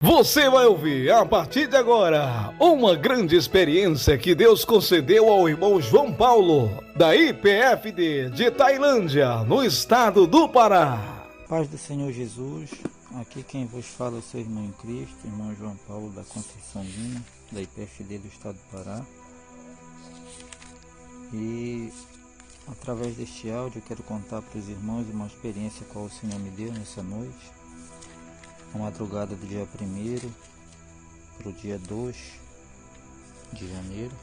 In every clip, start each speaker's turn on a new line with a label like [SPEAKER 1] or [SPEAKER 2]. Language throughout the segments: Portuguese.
[SPEAKER 1] Você vai ouvir, a partir de agora, uma grande experiência que Deus concedeu ao irmão João Paulo, da IPFD de Tailândia, no estado do Pará.
[SPEAKER 2] Paz do Senhor Jesus, aqui quem vos fala é o seu irmão em Cristo, irmão João Paulo da Conceição Lima, da IPFD do estado do Pará. E através deste áudio eu quero contar para os irmãos uma experiência qual o Senhor me deu nessa noite, na madrugada do dia 1º para o dia 2 de janeiro.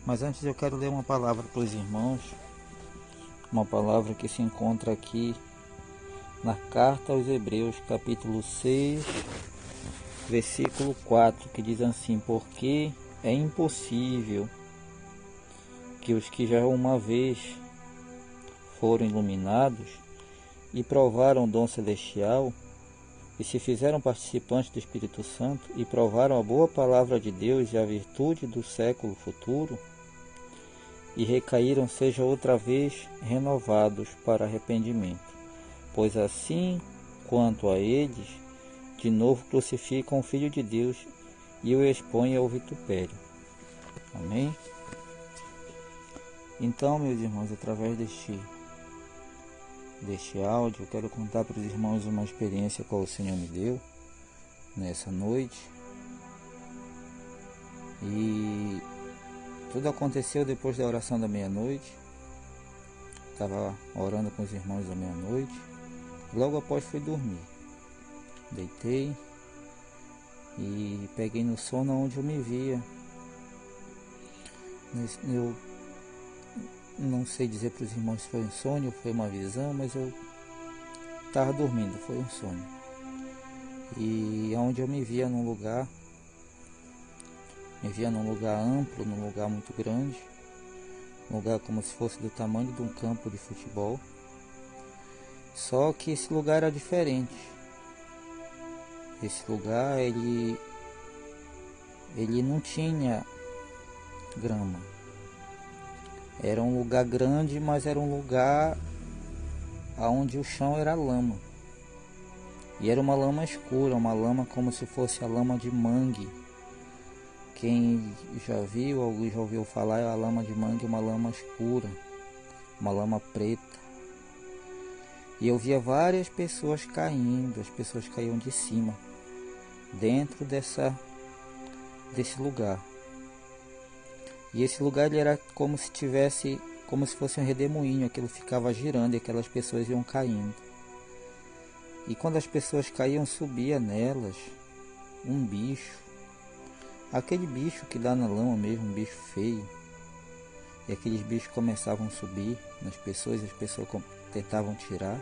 [SPEAKER 2] Mas antes eu quero ler uma palavra para os irmãos, uma palavra que se encontra aqui na carta aos Hebreus, capítulo 6, versículo 4, que diz assim: porque é impossível que os que já uma vez foram iluminados e provaram o dom celestial, e se fizeram participantes do Espírito Santo, e provaram a boa palavra de Deus e a virtude do século futuro, e recaíram, sejam outra vez renovados para arrependimento. Pois assim quanto a eles, de novo crucificam o Filho de Deus e o expõem ao vitupério. Amém? Então, meus irmãos, através deste áudio, eu quero contar para os irmãos uma experiência que o Senhor me deu nessa noite. E tudo aconteceu depois da oração da meia-noite. Estava orando com os irmãos da meia-noite. Logo após fui dormir. Deitei e peguei no sono onde eu me via. Eu não sei dizer para os irmãos se foi um sonho ou foi uma visão, mas eu estava dormindo, foi um sonho. E onde eu me via num lugar amplo, num lugar muito grande, um lugar como se fosse do tamanho de um campo de futebol. Só que esse lugar era diferente. Esse lugar, ele não tinha grama. Era um lugar grande, mas era um lugar onde o chão era lama. E era uma lama escura, uma lama como se fosse a lama de mangue. Quem já viu, ou já ouviu falar, a lama de mangue é uma lama escura, uma lama preta. E eu via várias pessoas caindo, as pessoas caíam de cima, dentro desse lugar. E esse lugar ele era como se fosse um redemoinho, aquilo ficava girando e aquelas pessoas iam caindo. E quando as pessoas caíam, subia nelas um bicho, aquele bicho que dá na lama mesmo, um bicho feio. E aqueles bichos começavam a subir nas pessoas, e as pessoas tentavam tirar.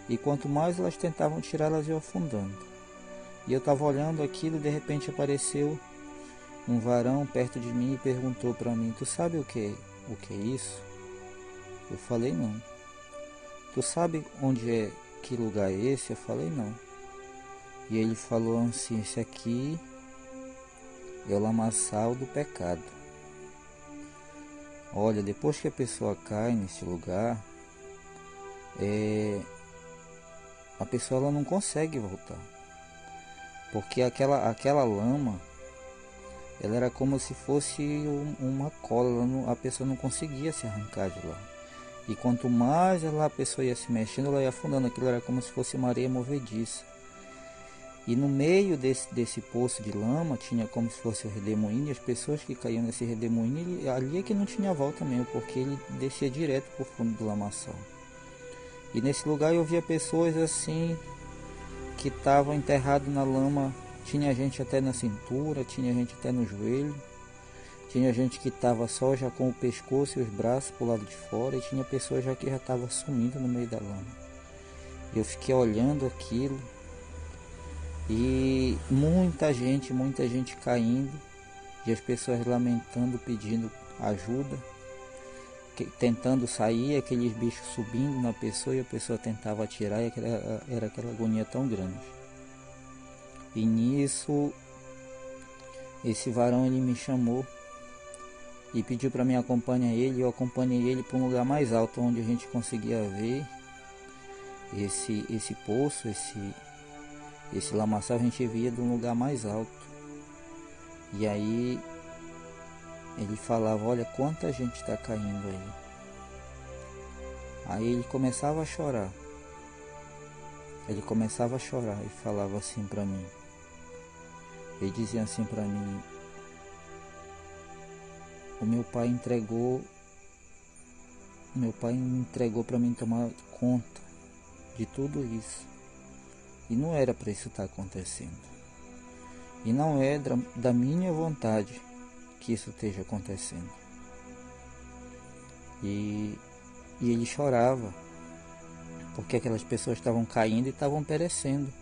[SPEAKER 2] E quanto mais elas tentavam tirar, elas iam afundando. E eu estava olhando aquilo e de repente apareceu um varão perto de mim e perguntou para mim: tu sabe o que é isso? Eu falei: não. Tu sabe que lugar é esse? Eu falei: não. E ele falou assim: esse aqui é o lamaçal do pecado. Olha, depois que a pessoa cai nesse lugar, a pessoa ela não consegue voltar. Porque aquela lama, ela era como se fosse uma cola, a pessoa não conseguia se arrancar de lá. E quanto mais a pessoa ia se mexendo, ela ia afundando, aquilo era como se fosse uma areia movediça. E no meio desse poço de lama tinha como se fosse o redemoinho, e as pessoas que caíam nesse redemoinho, ali é que não tinha volta mesmo, porque ele descia direto para o fundo do lamaçal. E nesse lugar eu via pessoas assim, que estavam enterradas na lama. Tinha gente até na cintura, tinha gente até no joelho, tinha gente que estava só já com o pescoço e os braços para o lado de fora, e tinha pessoas que já estavam sumindo no meio da lama. Eu fiquei olhando aquilo, e muita gente caindo, e as pessoas lamentando, pedindo ajuda, tentando sair, aqueles bichos subindo na pessoa, e a pessoa tentava tirar, e era aquela agonia tão grande. E nisso, esse varão ele me chamou e pediu para mim acompanhar ele. Eu acompanhei ele para um lugar mais alto, onde a gente conseguia ver esse poço, Esse lamaçal a gente via de um lugar mais alto. E aí ele falava, olha quanta gente está caindo aí. Aí ele começava a chorar. Ele começava a chorar e falava assim para mim. Ele dizia assim para mim, meu pai me entregou para mim tomar conta de tudo isso. E não era para isso estar acontecendo. E não é da minha vontade que isso esteja acontecendo. E ele chorava, porque aquelas pessoas estavam caindo e estavam perecendo.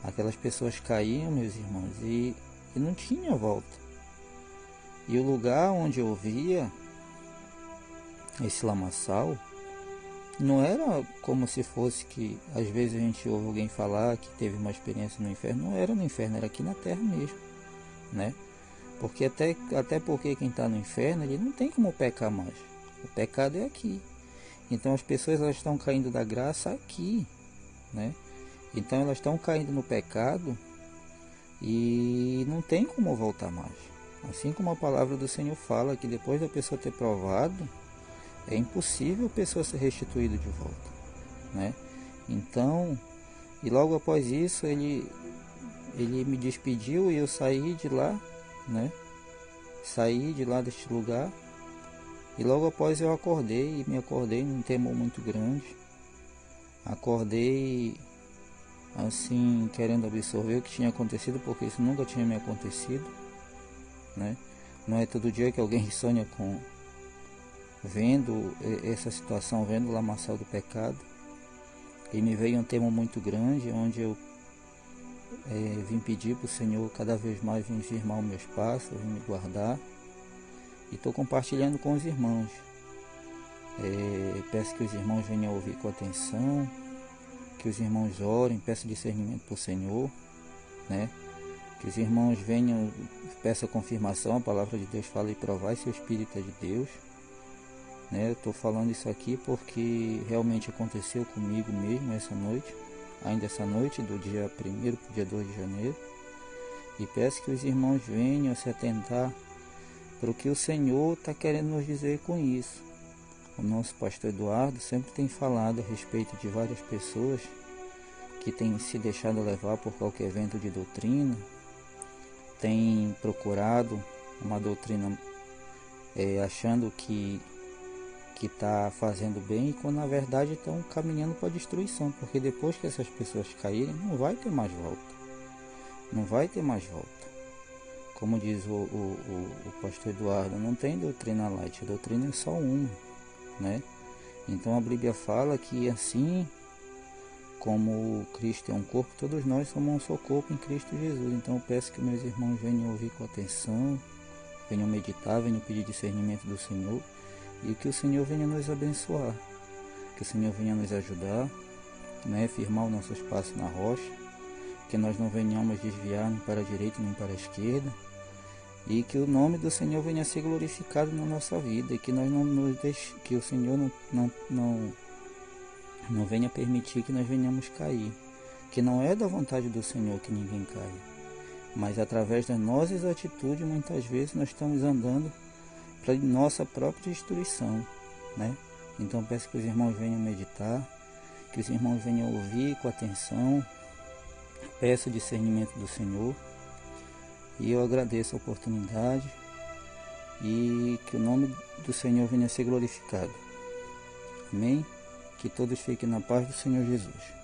[SPEAKER 2] Aquelas pessoas caíam, meus irmãos, e não tinha volta. E o lugar onde eu via esse lamaçal não era como se fosse que às vezes a gente ouve alguém falar que teve uma experiência no inferno. Não era no inferno, era aqui na terra mesmo, né? Porque até porque quem está no inferno, ele não tem como pecar mais. O pecado é aqui. Então as pessoas elas estão caindo da graça aqui, né? Então elas estão caindo no pecado e não tem como voltar mais. Assim como a palavra do Senhor fala que depois da pessoa ter provado, é impossível a pessoa ser restituída de volta, né? Então, e logo após isso ele me despediu e eu saí de lá, né? Saí de lá deste lugar e logo após eu acordei e me acordei num temor muito grande. Acordei assim querendo absorver o que tinha acontecido, porque isso nunca tinha me acontecido, né? Não é todo dia que alguém sonha com vendo essa situação, vendo o lamaçal do pecado. E me veio um temor muito grande, onde eu vim pedir para o Senhor cada vez mais vir firmar os meus passos, vir me guardar. E estou compartilhando com os irmãos. Peço que os irmãos venham ouvir com atenção, que os irmãos orem, peço discernimento para o Senhor, né? Que os irmãos venham, peçam confirmação, a palavra de Deus fala e provar se o Espírito é de Deus. Eu estou falando isso aqui porque realmente aconteceu comigo mesmo essa noite, ainda essa noite do dia 1º para o dia 2 de janeiro. E peço que os irmãos venham se atentar para o que o Senhor está querendo nos dizer com isso. O nosso pastor Eduardo sempre tem falado a respeito de várias pessoas que têm se deixado levar por qualquer vento de doutrina, têm procurado uma doutrina achando que está fazendo bem, e quando na verdade estão caminhando para a destruição, porque depois que essas pessoas caírem, não vai ter mais volta. Não vai ter mais volta. Como diz o pastor Eduardo, não tem doutrina light, a doutrina é só uma, né? Então a Bíblia fala que assim como Cristo é um corpo, todos nós somos um só corpo em Cristo Jesus. Então eu peço que meus irmãos venham ouvir com atenção, venham meditar, venham pedir discernimento do Senhor, e que o Senhor venha nos abençoar, que o Senhor venha nos ajudar, né, firmar os nossos passos na rocha, que nós não venhamos desviar nem para a direita nem para a esquerda, e que o nome do Senhor venha a ser glorificado na nossa vida, e que nós não nos deixe, que o Senhor não venha permitir que nós venhamos cair, que não é da vontade do Senhor que ninguém caia, mas através das nossas atitudes muitas vezes nós estamos andando para nossa própria destruição, né? Então peço que os irmãos venham meditar, que os irmãos venham ouvir com atenção, peço discernimento do Senhor, e eu agradeço a oportunidade, e que o nome do Senhor venha a ser glorificado. Amém? Que todos fiquem na paz do Senhor Jesus.